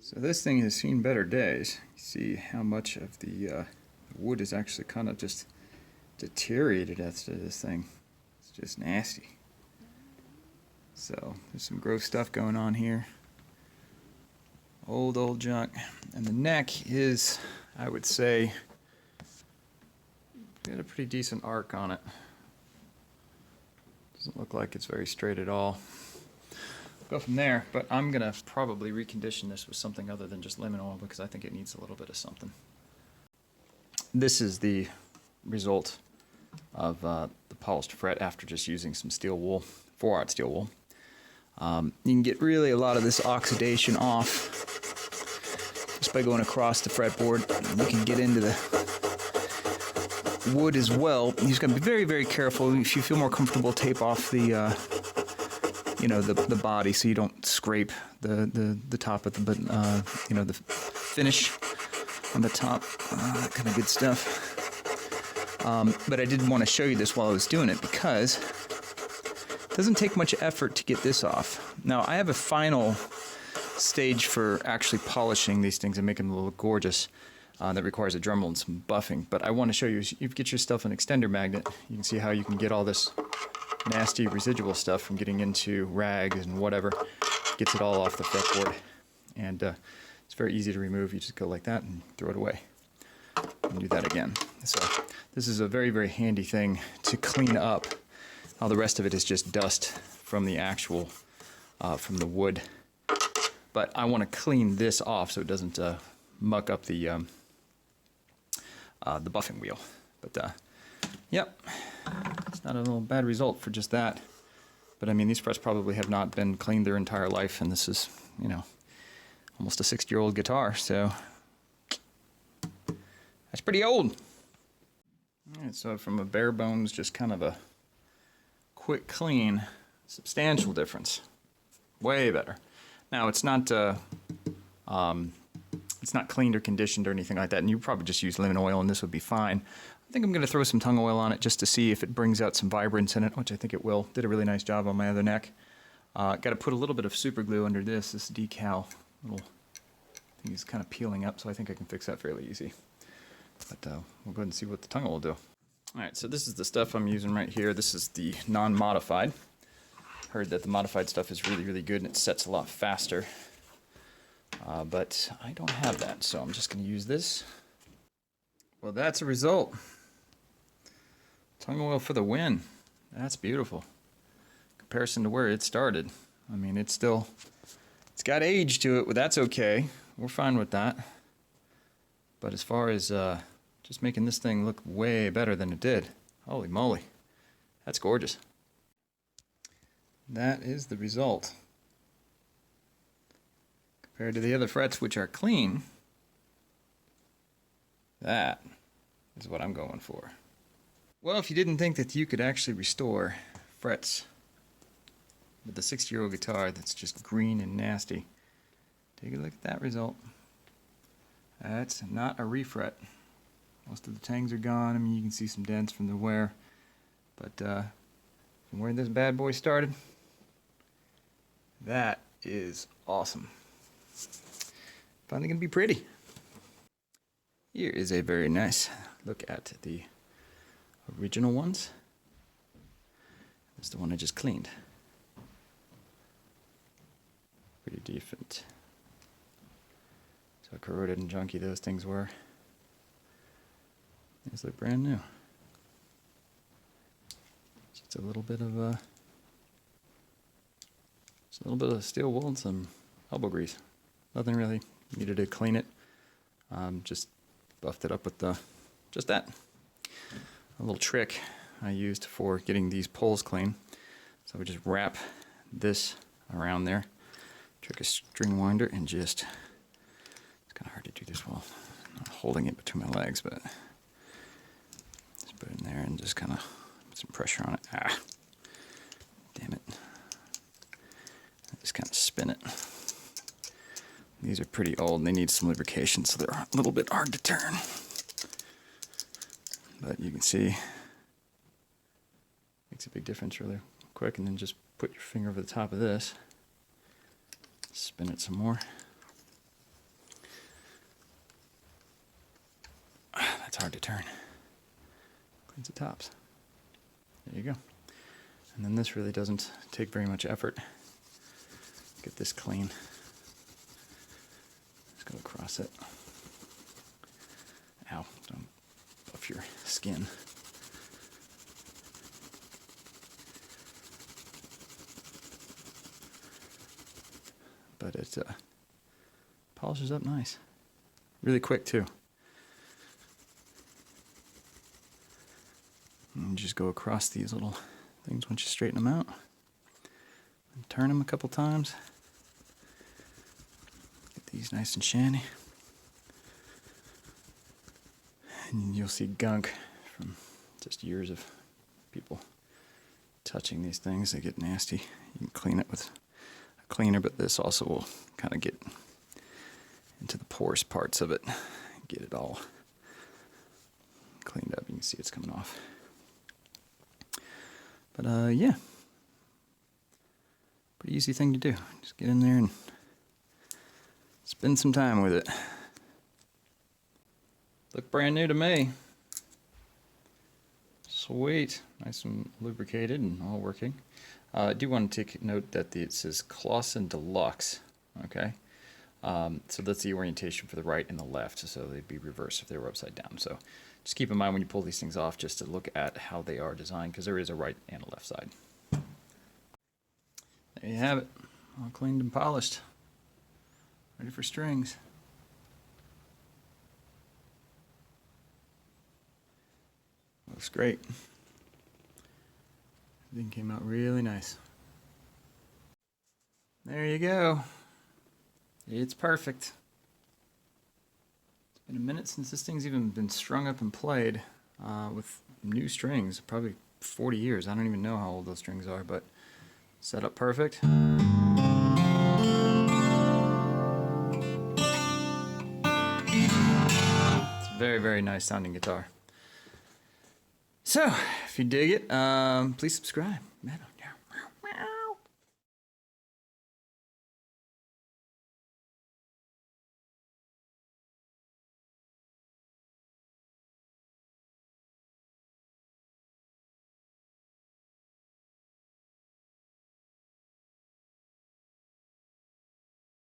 So this thing has seen better days. You see how much of the wood is actually kind of just deteriorated after this thing. It's just nasty. So there's some gross stuff going on here. Old junk. And the neck is, I would say, got a pretty decent arc on it. Doesn't look like it's very straight at all. Go from there, but I'm gonna probably recondition this with something other than just lemon oil because I think it needs a little bit of something. This is the result of the polished fret after just using some steel wool, 4/0 steel wool. You can get really a lot of this oxidation off just by going across the fretboard. You can get into the wood as well. You just gotta be very, very careful. If you feel more comfortable, tape off the the body so you don't scrape the top of the the finish on the top, that kind of good stuff. But I did want to show you this while I was doing it because it doesn't take much effort to get this off. Now I have a final stage for actually polishing these things and making them look gorgeous that requires a Dremel and some buffing. But I want to show you, if you get yourself an extender magnet, you can see how you can get all this nasty residual stuff from getting into rags and whatever. Gets it all off the fretboard, and it's very easy to remove. You just go like that and throw it away and do that again. So this is a very, very handy thing to clean up. All the rest of it is just dust from the actual from the wood, but I want to clean this off so it doesn't muck up the buffing wheel. But yep, it's not a little bad result for just that. But I mean, these frets probably have not been cleaned their entire life, and this is, almost a 60-year-old guitar, so that's pretty old. All right, so from a bare bones, just kind of a quick clean, substantial difference. Way better. Now it's not cleaned or conditioned or anything like that, and you probably just use lemon oil and this would be fine. I think I'm going to throw some tongue oil on it just to see if it brings out some vibrance in it, which I think it will. Did a really nice job on my other neck. Got to put a little bit of super glue under this decal. Little thing is kind of peeling up, so I think I can fix that fairly easy. But we'll go ahead and see what the tongue oil will do. Alright, so this is the stuff I'm using right here. This is the non-modified. Heard that the modified stuff is really, really good and it sets a lot faster. But I don't have that, so I'm just going to use this. Well, that's a result. Tongue oil for the win. That's beautiful. In comparison to where it started. I mean, it's got age to it, but that's okay. We're fine with that. But as far as just making this thing look way better than it did, holy moly, that's gorgeous. That is the result. Compared to the other frets, which are clean, that is what I'm going for. Well, if you didn't think that you could actually restore frets with a 60-year-old guitar that's just green and nasty, take a look at that result. That's not a refret. Most of the tangs are gone. I mean, you can see some dents from the wear. But from where this bad boy started, that is awesome. Finally gonna be pretty. Here is a very nice look at the original ones. That's the one I just cleaned. Pretty decent. So corroded and junky those things were. These look brand new. Just a little bit of steel wool and some elbow grease. Nothing really needed to clean it. Just buffed it up with just that. A little trick I used for getting these poles clean. So we just wrap this around there. Trick a string winder and just, it's kind of hard to do this while not holding it between my legs, but just put it in there and just kind of put some pressure on it. Ah, damn it. Just kind of spin it. These are pretty old and they need some lubrication, so they're a little bit hard to turn. But you can see, makes a big difference really quick, and then just put your finger over the top of this, spin it some more. It's hard to turn. Cleans the tops. There you go. And then this really doesn't take very much effort. Get this clean. Just go across it. Ow, don't buff your skin. But it polishes up nice. Really quick too. And just go across these little things once you straighten them out. And turn them a couple times. Get these nice and shiny. And you'll see gunk from just years of people touching these things. They get nasty. You can clean it with a cleaner, but this also will kind of get into the porous parts of it. Get it all cleaned up. You can see it's coming off. But yeah, pretty easy thing to do. Just get in there and spend some time with it. Look brand new to me. Sweet, nice and lubricated and all working. I do want to take note that it says Clausen Deluxe. Okay, so that's the orientation for the right and the left. So they'd be reversed if they were upside down. So just keep in mind when you pull these things off, just to look at how they are designed, because there is a right and a left side. There you have it, all cleaned and polished, ready for strings. Looks great. Everything came out really nice. There you go. It's perfect. It's been a minute since this thing's even been strung up and played with new strings. Probably 40 years. I don't even know how old those strings are, but set up perfect. It's a very, very nice sounding guitar. So, if you dig it, please subscribe. Man,